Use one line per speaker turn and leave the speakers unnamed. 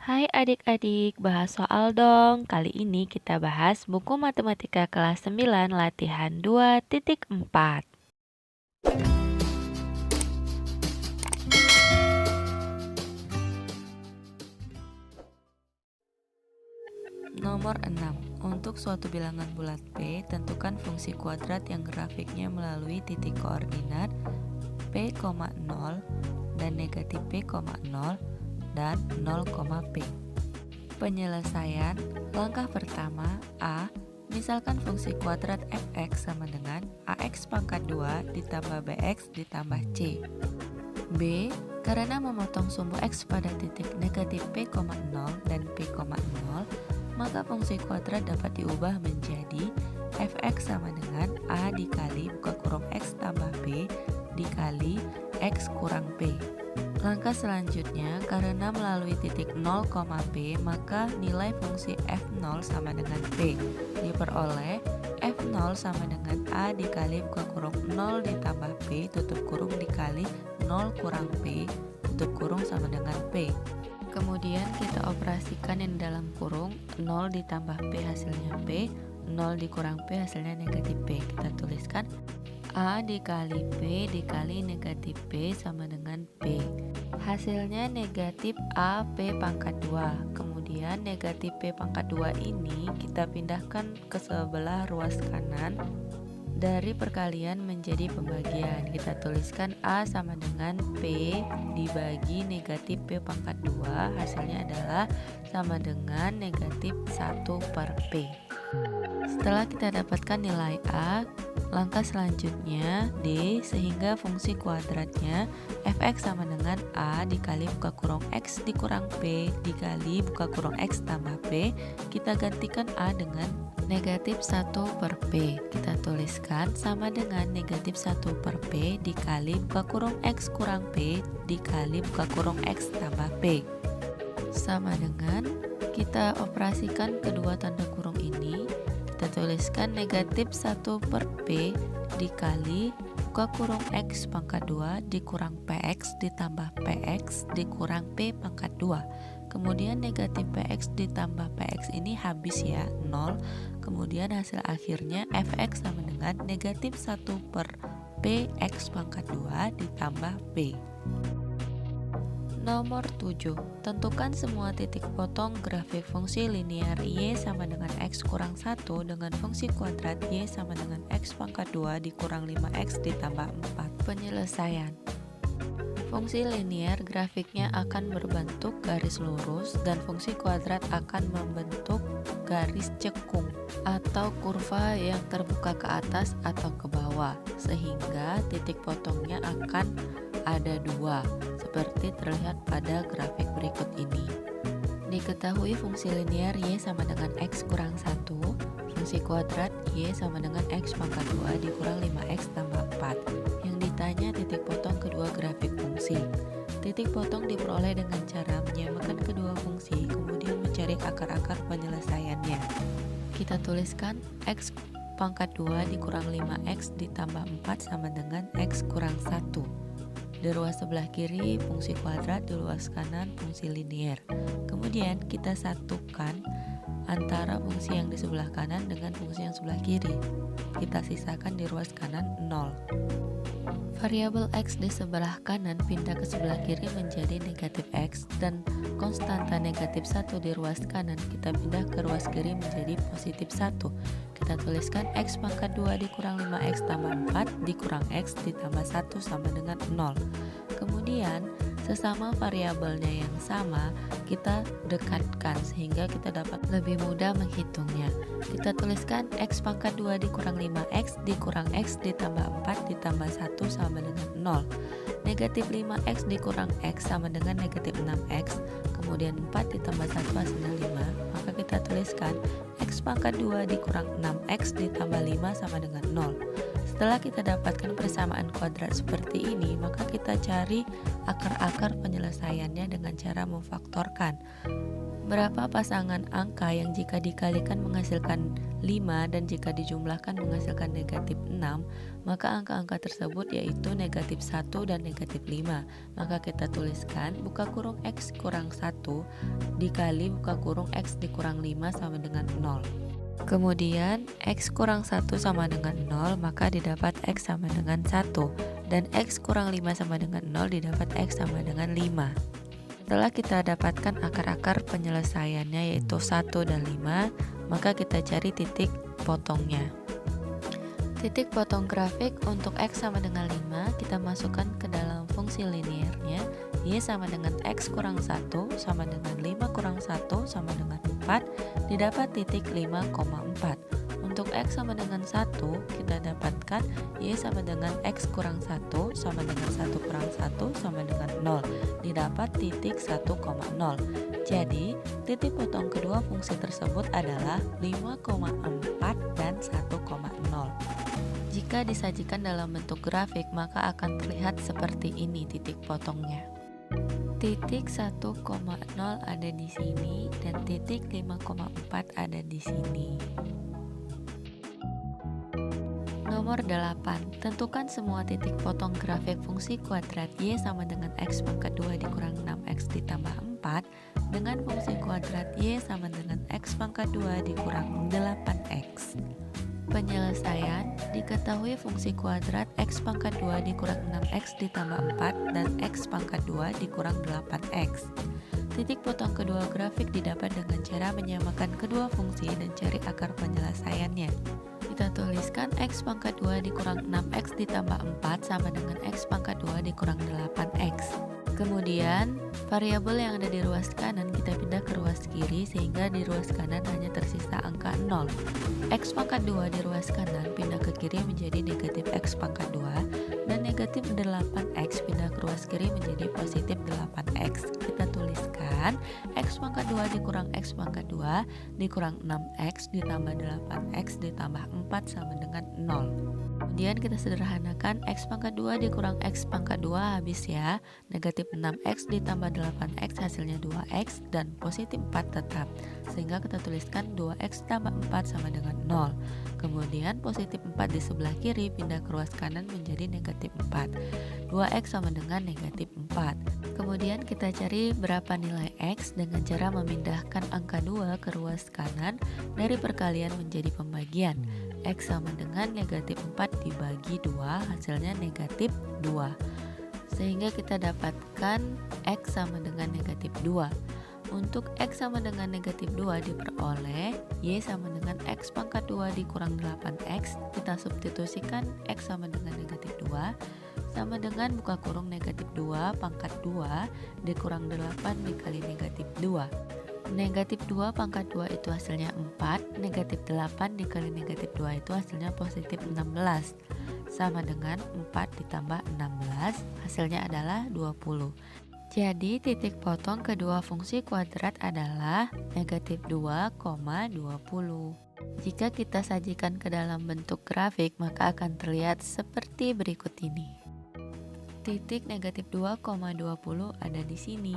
Hai adik-adik, bahas soal dong. Kali ini kita bahas buku matematika kelas 9 latihan 2.4. Nomor 6. Untuk suatu bilangan bulat P, tentukan fungsi kuadrat yang grafiknya melalui titik koordinat P, 0 dan negatif P, 0 dan 0, P. Penyelesaian. Langkah pertama, A. Misalkan fungsi kuadrat fx sama dengan ax pangkat 2 ditambah bx ditambah c. B. Karena memotong sumbu x pada titik negatif P, 0 dan P, 0, maka fungsi kuadrat dapat diubah menjadi fx sama dengan A dikali buka kurung x tambah B dikali x kurang P. Langkah selanjutnya, karena melalui titik 0, P, maka nilai fungsi f0 sama dengan P. Diperoleh f0 sama dengan A dikali buka kurung 0 ditambah P tutup kurung dikali 0 kurang P tutup kurung sama dengan P. Kemudian kita operasikan yang dalam kurung 0 ditambah P hasilnya P, 0 dikurang P hasilnya negatif P. Kita tuliskan A dikali P dikali negatif P sama dengan P. Hasilnya negatif A P pangkat 2. Kemudian negatif P pangkat 2 ini kita pindahkan ke sebelah ruas kanan. Dari perkalian menjadi pembagian, kita tuliskan A sama dengan P dibagi negatif P pangkat 2, hasilnya adalah sama dengan negatif 1 per P. Setelah kita dapatkan nilai A, langkah selanjutnya D, sehingga fungsi kuadratnya fx sama dengan A dikali buka kurung x dikurang P dikali buka kurung x tambah P. Kita gantikan A dengan negatif 1 per P. Kita tuliskan sama dengan negatif 1 per P dikali buka kurung x kurang P dikali buka kurung x tambah P. Sama dengan kita operasikan kedua tanda kurung ini. Kita tuliskan negatif 1 per P dikali buka kurung X pangkat 2 dikurang PX ditambah PX dikurang P pangkat 2. Kemudian negatif PX ditambah PX ini habis ya, 0. Kemudian hasil akhirnya Fx sama dengan negatif 1 per PX pangkat 2 ditambah P. Nomor 7. Tentukan semua titik potong grafik fungsi linear Y sama dengan X kurang 1 dengan fungsi kuadrat Y sama dengan X pangkat 2 dikurang 5X ditambah 4. Penyelesaian. Fungsi linear grafiknya akan berbentuk garis lurus dan fungsi kuadrat akan membentuk garis cekung atau kurva yang terbuka ke atas atau ke bawah, sehingga titik potongnya akan ada dua, seperti terlihat pada grafik berikut ini. Diketahui fungsi linear Y sama dengan X kurang 1, fungsi kuadrat Y sama dengan X pangkat 2 dikurang 5X tambah 4. Yang ditanya titik potong kedua grafik fungsi. Titik potong diperoleh dengan cara menyamakan kedua fungsi, kemudian mencari akar-akar penyelesaiannya. Kita tuliskan X pangkat 2 dikurang 5X ditambah 4 sama dengan X kurang 1. Di ruas sebelah kiri fungsi kuadrat, di ruas kanan fungsi linear. Kemudian kita satukan antara fungsi yang di sebelah kanan dengan fungsi yang sebelah kiri. Kita sisakan di ruas kanan 0. Variabel X di sebelah kanan pindah ke sebelah kiri menjadi negatif X, dan konstanta negatif 1 di ruas kanan kita pindah ke ruas kiri menjadi positif 1. Kita tuliskan X pangkat 2 dikurang 5X tambah 4 dikurang X ditambah 1 sama dengan 0. Kemudian sesama variabelnya yang sama kita dekatkan sehingga kita dapat lebih mudah menghitungnya. Kita tuliskan X pangkat 2 dikurang 5X dikurang X ditambah 4 ditambah 1 sama dengan 0. Negatif 5X dikurang X sama dengan negatif 6X, kemudian 4 ditambah 1 hasilnya 5. Maka kita tuliskan X pangkat 2 dikurang 6X ditambah 5 sama dengan 0. Setelah kita dapatkan persamaan kuadrat seperti ini, maka kita cari akar-akar penyelesaiannya dengan cara memfaktorkan. Berapa pasangan angka yang jika dikalikan menghasilkan 5 dan jika dijumlahkan menghasilkan negatif 6, maka angka-angka tersebut yaitu negatif 1 dan negatif 5. Maka kita tuliskan buka kurung X kurang 1 dikali buka kurung X dikurang 5 sama dengan 0. Kemudian X kurang 1 sama dengan 0, maka didapat X sama dengan 1. Dan X kurang 5 sama dengan 0 didapat X sama dengan 5. Setelah kita dapatkan akar-akar penyelesaiannya yaitu 1 dan 5, maka kita cari titik potongnya. Titik potong grafik untuk X sama dengan 5 kita masukkan ke dalam fungsi linearnya. Y sama dengan X kurang 1 sama dengan 5 kurang 1 sama dengan 4, didapat titik 5,4. Untuk X sama dengan 1, kita dapatkan Y sama dengan X kurang 1 sama dengan 1 kurang 1 sama dengan 0, didapat titik 1,0. Jadi, titik potong kedua fungsi tersebut adalah 5,4 dan 1,0. Jika disajikan dalam bentuk grafik, maka akan terlihat seperti ini titik potongnya. Titik 1,0 ada di sini dan titik 5,4 ada di sini. Nomor 8. Tentukan semua titik potong grafik fungsi kuadrat Y sama dengan X pangkat 2 dikurang 6X ditambah 4 dengan fungsi kuadrat Y sama dengan X pangkat 2 dikurang 8X. Penyelesaian, diketahui fungsi kuadrat X pangkat 2 dikurang 6X ditambah 4 dan X pangkat 2 dikurang 8X. Titik potong kedua grafik didapat dengan cara menyamakan kedua fungsi dan cari akar penyelesaiannya. Kita tuliskan X pangkat 2 dikurang 6X ditambah 4 sama dengan X pangkat 2 dikurang 8X. Kemudian, variabel yang ada di ruas kanan kita pindah ke ruas kiri sehingga di ruas kanan hanya tersisa angka 0. X pangkat 2 di ruas kanan pindah ke kiri menjadi negatif X pangkat 2 dan negatif 8X pindah ke ruas kiri menjadi positif 8X. Kita tuliskan X pangkat 2 dikurang X pangkat 2 dikurang 6X ditambah 8X ditambah 4 sama dengan 0. Kemudian kita sederhanakan X pangkat 2 dikurang X pangkat 2 habis ya. Negatif 6X ditambah 8X hasilnya 2X dan positif 4 tetap. Sehingga kita tuliskan 2X tambah 4 sama dengan 0. Kemudian positif 4 di sebelah kiri pindah ke ruas kanan menjadi negatif 4. 2X sama dengan negatif 4. Kemudian kita cari berapa nilai X dengan cara memindahkan angka 2 ke ruas kanan dari perkalian menjadi pembagian. X sama dengan negatif 4 dibagi 2 hasilnya negatif 2. Sehingga kita dapatkan X sama dengan negatif 2. Untuk X sama dengan negatif 2 diperoleh Y sama dengan X pangkat 2 dikurang 8X. Kita substitusikan X sama dengan negatif 2 sama dengan buka kurung negatif 2 pangkat 2 dikurang 8 dikali negatif 2. Negatif 2 pangkat 2 itu hasilnya 4, negatif 8 dikali negatif 2 itu hasilnya positif 16. Sama dengan 4 ditambah 16, hasilnya adalah 20. Jadi titik potong kedua fungsi kuadrat adalah negatif 2,20. Jika kita sajikan ke dalam bentuk grafik, maka akan terlihat seperti berikut ini. Titik negatif 2,20 ada di sini.